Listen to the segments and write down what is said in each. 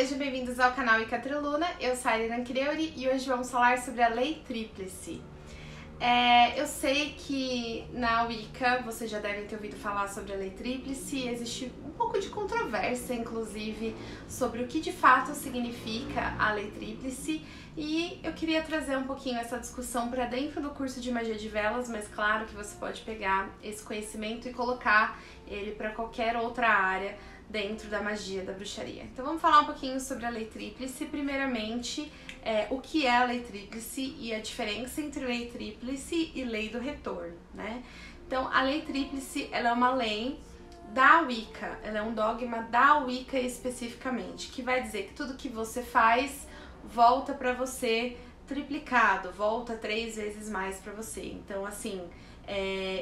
sejam bem-vindos ao canal Wicca Triluna. Eu sou a Irina Creuri e hoje vamos falar sobre a Lei Tríplice. Eu sei que na Wicca vocês já devem ter ouvido falar sobre a Lei Tríplice. Existe um pouco de controvérsia, inclusive, sobre o que de fato significa a Lei Tríplice. E eu queria trazer um pouquinho essa discussão para dentro do curso de Magia de Velas, mas claro que você pode pegar esse conhecimento e colocar ele para qualquer outra área dentro da magia, da bruxaria. Então vamos falar um pouquinho sobre a Lei Tríplice. Primeiramente, o que é a Lei Tríplice e a diferença entre Lei Tríplice e Lei do Retorno, né? Então, a Lei Tríplice, ela é uma lei da Wicca, ela é um dogma da Wicca especificamente, que vai dizer que tudo que você faz volta para você triplicado, volta 3 vezes mais para você. Então, assim,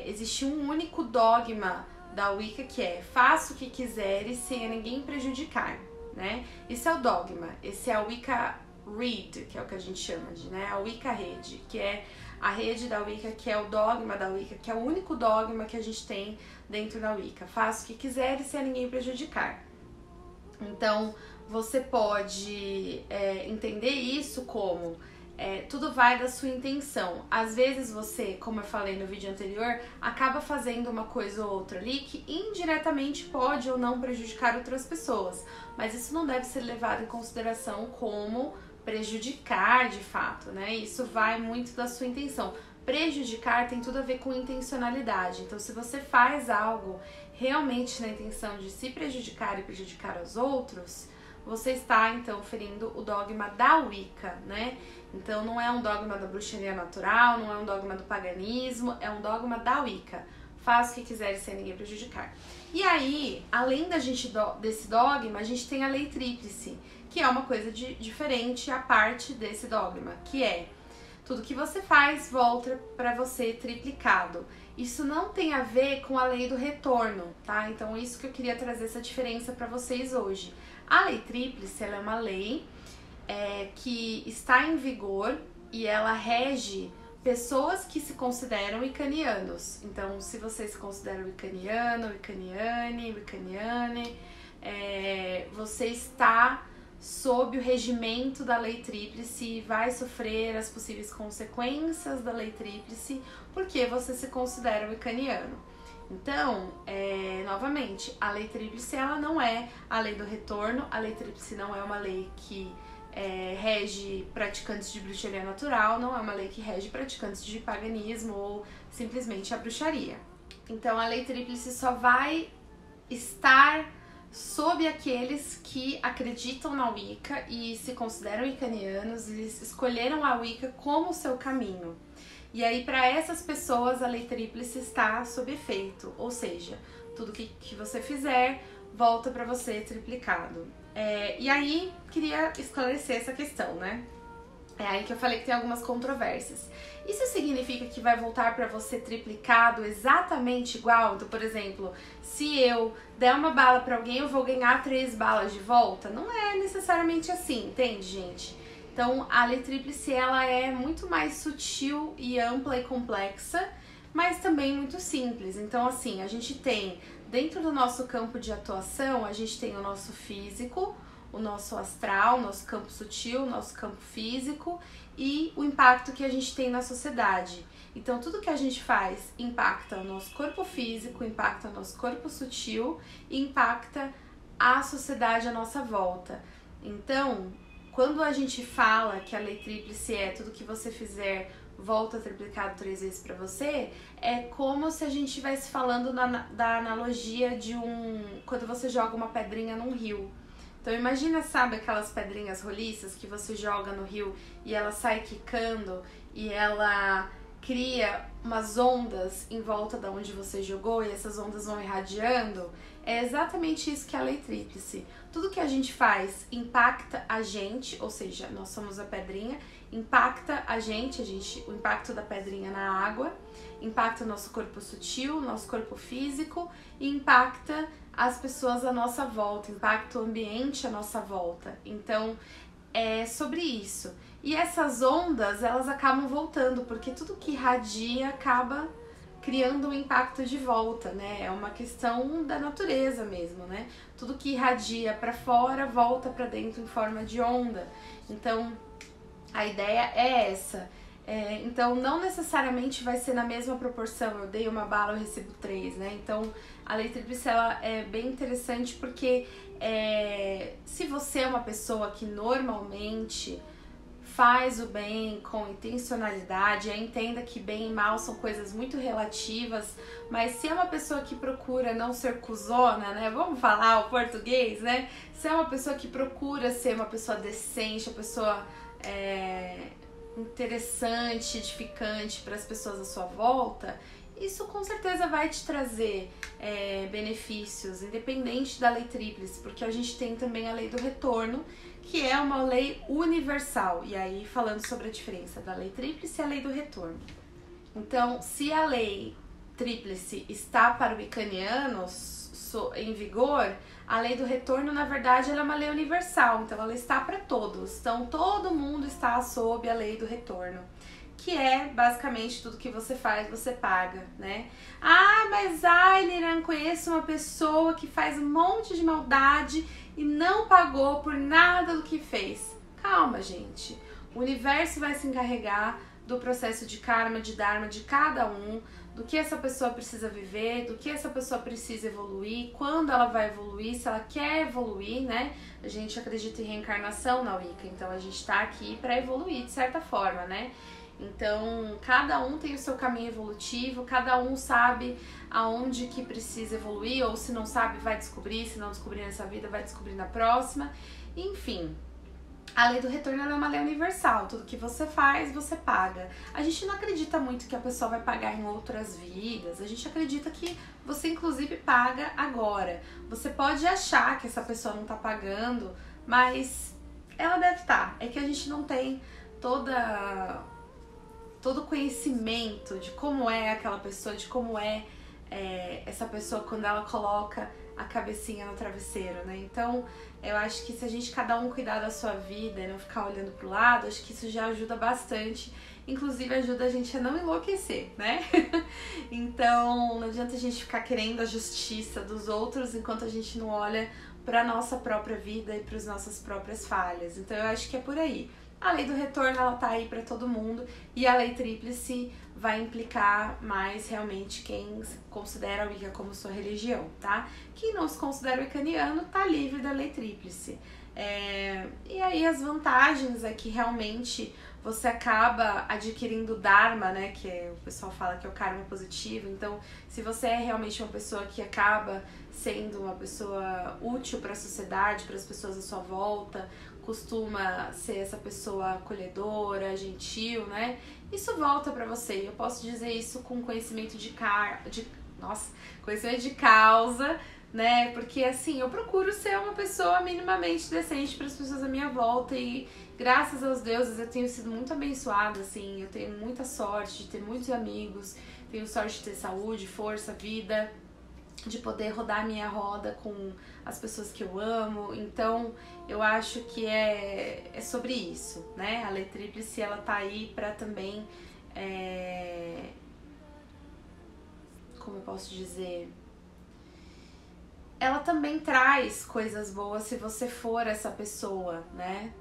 existe um único dogma da Wicca que é: faça o que quiseres sem a ninguém prejudicar, né? Esse é o dogma, esse é a Wicca Read, que é o que a gente chama de, né? A Wicca Rede, que é a rede da Wicca, que é o dogma da Wicca, que é o único dogma que a gente tem dentro da Wicca. Faça o que quiseres sem a ninguém prejudicar. Então, você pode entender isso como tudo vai da sua intenção. Às vezes você, como eu falei no vídeo anterior, acaba fazendo uma coisa ou outra ali que indiretamente pode ou não prejudicar outras pessoas, mas isso não deve ser levado em consideração como prejudicar de fato, né? Isso vai muito da sua intenção. Prejudicar tem tudo a ver com intencionalidade. Então, se você faz algo realmente na intenção de se prejudicar e prejudicar os outros, você está, então, ferindo o dogma da Wicca, né? Então, não é um dogma da bruxaria natural, não é um dogma do paganismo, é um dogma da Wicca. Faça o que quiser sem ninguém prejudicar. E aí, além desse dogma, a gente tem a Lei Tríplice, que é uma coisa diferente à parte desse dogma, que é: tudo que você faz volta para você triplicado. Isso não tem a ver com a lei do retorno, tá? Então, isso que eu queria trazer essa diferença para vocês hoje. A Lei Tríplice, ela é uma lei que está em vigor e ela rege pessoas que se consideram wiccanianos. Então, se você se considera wiccaniano, wiccaniane, você está sob o regimento da Lei Tríplice e vai sofrer as possíveis consequências da Lei Tríplice porque você se considera wiccaniano. Então, novamente, a Lei Tríplice, ela não é a lei do retorno. A Lei Tríplice não é uma lei que rege praticantes de bruxaria natural, não é uma lei que rege praticantes de paganismo ou simplesmente a bruxaria. Então, a Lei Tríplice só vai estar sob aqueles que acreditam na Wicca e se consideram wiccanianos e escolheram a Wicca como seu caminho. E aí, para essas pessoas, a Lei Tríplice está sob efeito, ou seja, tudo que você fizer volta para você triplicado. E aí, queria esclarecer essa questão, né? É aí que eu falei que tem algumas controvérsias. Isso significa que vai voltar para você triplicado exatamente igual? Então, por exemplo, se eu der uma bala para alguém, eu vou ganhar 3 balas de volta? Não é necessariamente assim, entende, gente? Então, a Lei Tríplice, ela é muito mais sutil e ampla e complexa, mas também muito simples. Então, assim, a gente tem, dentro do nosso campo de atuação, a gente tem o nosso físico, o nosso astral, o nosso campo sutil, o nosso campo físico e o impacto que a gente tem na sociedade. Então, tudo que a gente faz impacta o nosso corpo físico, impacta o nosso corpo sutil e impacta a sociedade à nossa volta. Então, quando a gente fala que a Lei Tríplice é tudo que você fizer volta triplicado 3 vezes para você, é como se a gente estivesse falando da analogia de quando você joga uma pedrinha num rio. Então imagina, sabe, aquelas pedrinhas roliças que você joga no rio e ela sai quicando e ela cria umas ondas em volta de onde você jogou e essas ondas vão irradiando? É exatamente isso que é a Lei Tríplice. Tudo que a gente faz impacta a gente, ou seja, nós somos a pedrinha, impacta a gente, o impacto da pedrinha na água, impacta o nosso corpo sutil, nosso corpo físico e impacta as pessoas à nossa volta, impacta o ambiente à nossa volta. Então, é sobre isso. E essas ondas, elas acabam voltando, porque tudo que irradia acaba criando um impacto de volta, né? É uma questão da natureza mesmo, né? Tudo que irradia para fora volta para dentro em forma de onda. Então, a ideia é essa. Então, não necessariamente vai ser na mesma proporção. Eu dei uma bala, eu recebo 3, né? Então, a lei tríplice, ela é bem interessante porque se você é uma pessoa que normalmente faz o bem com intencionalidade, entenda que bem e mal são coisas muito relativas, mas se é uma pessoa que procura não ser cuzona, né? Vamos falar o português, né? Se é uma pessoa que procura ser uma pessoa decente, uma pessoa interessante, edificante para as pessoas à sua volta, isso com certeza vai te trazer benefícios, independente da lei tríplice, porque a gente tem também a lei do retorno, que é uma lei universal. E aí, falando sobre a diferença da lei tríplice e a lei do retorno. Então, se a lei tríplice está para o wicaniano em vigor, a lei do retorno, na verdade, ela é uma lei universal. Então, ela está para todos. Então, todo mundo está sob a lei do retorno, que é basicamente tudo que você faz, você paga, né? Ah, mas Ailiran, conheço uma pessoa que faz um monte de maldade e não pagou por nada do que fez. Calma, gente. O universo vai se encarregar do processo de karma, de dharma de cada um, do que essa pessoa precisa viver, do que essa pessoa precisa evoluir, quando ela vai evoluir, se ela quer evoluir, né? A gente acredita em reencarnação na Wicca, então a gente tá aqui para evoluir de certa forma, né? Então, cada um tem o seu caminho evolutivo, cada um sabe aonde que precisa evoluir, ou se não sabe, vai descobrir, se não descobrir nessa vida, vai descobrir na próxima. Enfim, a lei do retorno é uma lei universal, tudo que você faz, você paga. A gente não acredita muito que a pessoa vai pagar em outras vidas, a gente acredita que você inclusive paga agora. Você pode achar que essa pessoa não tá pagando, mas ela deve estar. É que a gente não tem todo conhecimento de como é aquela pessoa, de como essa pessoa quando ela coloca a cabecinha no travesseiro, né? Então, eu acho que se a gente cada um cuidar da sua vida e não ficar olhando pro lado, acho que isso já ajuda bastante. Inclusive, ajuda a gente a não enlouquecer, né? Então, não adianta a gente ficar querendo a justiça dos outros enquanto a gente não olha pra nossa própria vida e pras nossas próprias falhas. Então, eu acho que é por aí. A lei do retorno, ela tá aí para todo mundo, e a lei tríplice vai implicar mais realmente quem considera a Wicca como sua religião, tá? Quem não se considera wiccaniano tá livre da lei tríplice. E aí as vantagens é que realmente você acaba adquirindo Dharma, né? Que o pessoal fala que é o karma positivo. Então, se você é realmente uma pessoa que acaba sendo uma pessoa útil para a sociedade, para as pessoas à sua volta, costuma ser essa pessoa acolhedora, gentil, né? Isso volta pra você. Eu posso dizer isso com conhecimento conhecimento de causa, né? Porque assim, eu procuro ser uma pessoa minimamente decente para as pessoas à minha volta e graças aos deuses eu tenho sido muito abençoada, assim, eu tenho muita sorte de ter muitos amigos, tenho sorte de ter saúde, força, vida, de poder rodar minha roda com as pessoas que eu amo. Então eu acho que é sobre isso, né? A lei tríplice, ela tá aí pra também como eu posso dizer, ela também traz coisas boas se você for essa pessoa, né?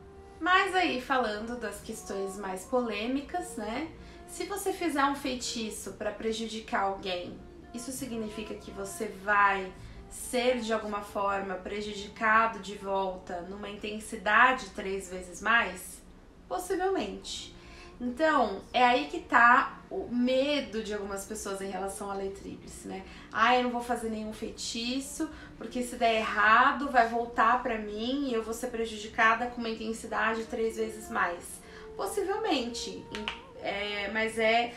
Mas aí, falando das questões mais polêmicas, né? Se você fizer um feitiço pra prejudicar alguém, isso significa que você vai ser de alguma forma prejudicado de volta numa intensidade 3 vezes mais? Possivelmente. Então, é aí que tá o medo de algumas pessoas em relação à lei tríplice, né? Ah, eu não vou fazer nenhum feitiço, porque se der errado vai voltar pra mim e eu vou ser prejudicada com uma intensidade 3 vezes mais. Possivelmente, mas é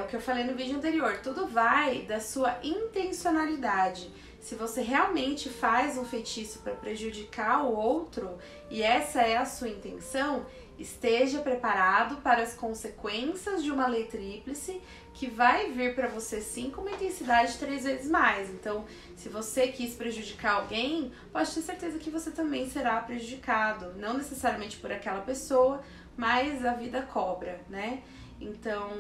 o que eu falei no vídeo anterior, tudo vai da sua intencionalidade. Se você realmente faz um feitiço para prejudicar o outro e essa é a sua intenção, esteja preparado para as consequências de uma lei tríplice que vai vir para você sim com uma intensidade 3 vezes mais. Então, se você quis prejudicar alguém, pode ter certeza que você também será prejudicado. Não necessariamente por aquela pessoa, mas a vida cobra, né? Então,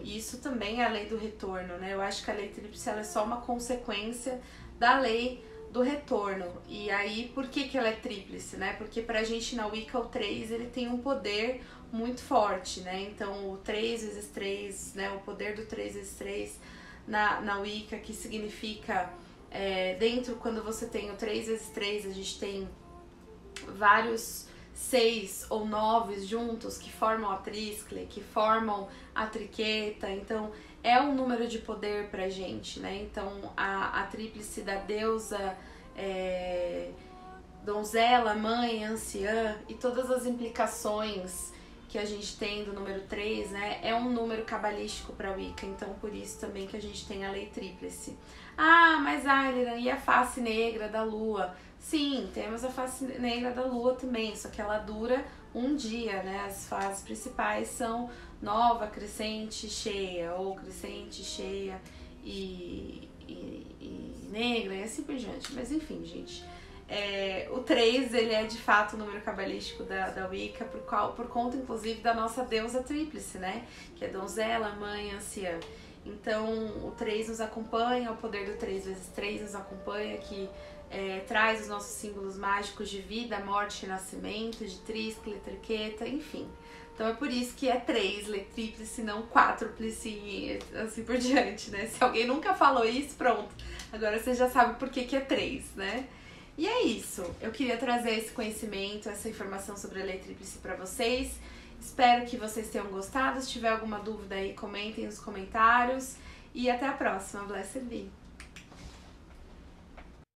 isso também é a lei do retorno, né? Eu acho que a lei tríplice ela é só uma consequência da lei do retorno. E aí, por que ela é tríplice, né? Porque pra gente na Wicca o 3, ele tem um poder muito forte, né? Então, o 3 vezes 3, né? O poder do 3 vezes 3 na Wicca, que significa, dentro, quando você tem o 3 vezes 3, a gente tem vários 6 ou 9 juntos que formam a tríscle, que formam a triqueta. Então é um número de poder pra gente, né? Então a tríplice da deusa, donzela, mãe, anciã e todas as implicações que a gente tem do número 3, né? É um número cabalístico para Wicca, então por isso também que a gente tem a lei tríplice. Ah, mas Ailiran, e a face negra da lua? Sim, temos a face negra da lua também, só que ela dura um dia, né? As fases principais são nova, crescente, cheia, ou crescente, cheia e negra e assim por diante. Mas enfim, gente, o 3, ele é de fato o número cabalístico da Wicca, por conta inclusive da nossa deusa tríplice, né? Que é donzela, mãe, anciã. Então o 3 nos acompanha, o poder do 3 vezes 3 nos acompanha, que traz os nossos símbolos mágicos de vida, morte e nascimento, de tríscle, triqueta, enfim. Então é por isso que é 3, lei tríplice, não quádruplice e assim por diante, né? Se alguém nunca falou isso, pronto. Agora você já sabe por que é 3, né? E é isso. Eu queria trazer esse conhecimento, essa informação sobre a lei tríplice para vocês. Espero que vocês tenham gostado. Se tiver alguma dúvida aí, comentem nos comentários. E até a próxima. Blessed be!